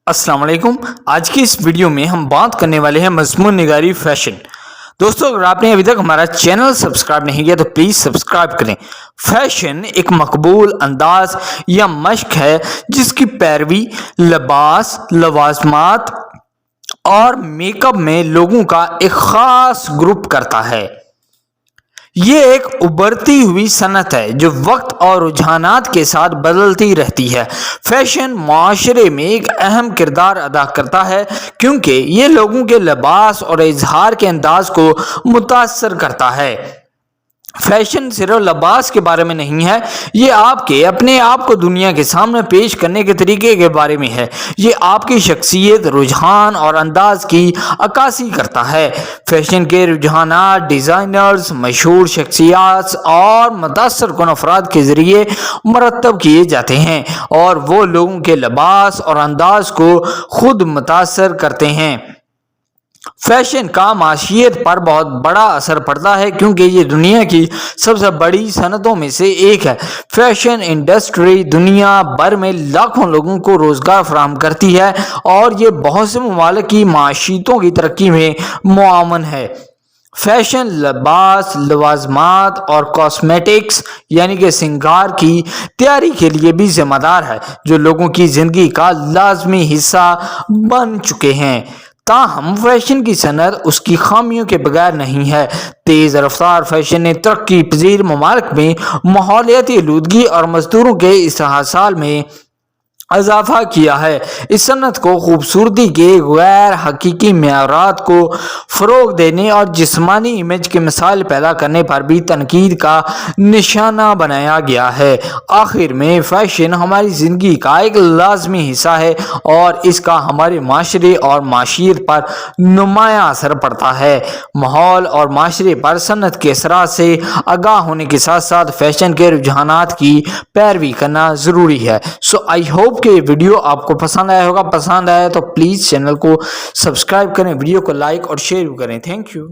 السلام علیکم. آج کی اس ویڈیو میں ہم بات کرنے والے ہیں مضمون نگاری فیشن. دوستو اگر آپ نے ابھی تک ہمارا چینل سبسکرائب نہیں کیا تو پلیز سبسکرائب کریں. فیشن ایک مقبول انداز یا مشق ہے جس کی پیروی لباس، لوازمات اور میک اپ میں لوگوں کا ایک خاص گروپ کرتا ہے. یہ ایک ابھرتی ہوئی صنعت ہے جو وقت اور رجحانات کے ساتھ بدلتی رہتی ہے. فیشن معاشرے میں ایک اہم کردار ادا کرتا ہے کیونکہ یہ لوگوں کے لباس اور اظہار کے انداز کو متاثر کرتا ہے. فیشن صرف لباس کے بارے میں نہیں ہے، یہ آپ کے اپنے آپ کو دنیا کے سامنے پیش کرنے کے طریقے کے بارے میں ہے. یہ آپ کی شخصیت، رجحان اور انداز کی عکاسی کرتا ہے. فیشن کے رجحانات ڈیزائنرز، مشہور شخصیات اور متاثر کن افراد کے ذریعے مرتب کیے جاتے ہیں اور وہ لوگوں کے لباس اور انداز کو خود متاثر کرتے ہیں. فیشن کا معیشت پر بہت بڑا اثر پڑتا ہے کیونکہ یہ دنیا کی سب سے بڑی صنعتوں میں سے ایک ہے. فیشن انڈسٹری دنیا بھر میں لاکھوں لوگوں کو روزگار فراہم کرتی ہے اور یہ بہت سے ممالک کی معیشتوں کی ترقی میں معاون ہے. فیشن لباس، لوازمات اور کاسمیٹکس یعنی کہ سنگار کی تیاری کے لیے بھی ذمہ دار ہے جو لوگوں کی زندگی کا لازمی حصہ بن چکے ہیں. تاہم فیشن کی صنعت اس کی خامیوں کے بغیر نہیں ہے. تیز رفتار فیشن نے ترقی پذیر ممالک میں ماحولیاتی آلودگی اور مزدوروں کے استحصال میں اضافہ کیا ہے. اس صنعت کو خوبصورتی کے غیر حقیقی معیارات کو فروغ دینے اور جسمانی امیج کے مسائل پیدا کرنے پر بھی تنقید کا نشانہ بنایا گیا ہے. آخر میں فیشن ہماری زندگی کا ایک لازمی حصہ ہے اور اس کا ہمارے معاشرے اور معیشت پر نمایاں اثر پڑتا ہے. ماحول اور معاشرے پر صنعت کے اثرات سے آگاہ ہونے کے ساتھ ساتھ فیشن کے رجحانات کی پیروی کرنا ضروری ہے. سو آئی ہوپ کہ یہ ویڈیو آپ کو پسند آیا ہوگا. پسند آیا تو پلیز چینل کو سبسکرائب کریں، ویڈیو کو لائک اور شیئر کریں. Thank you.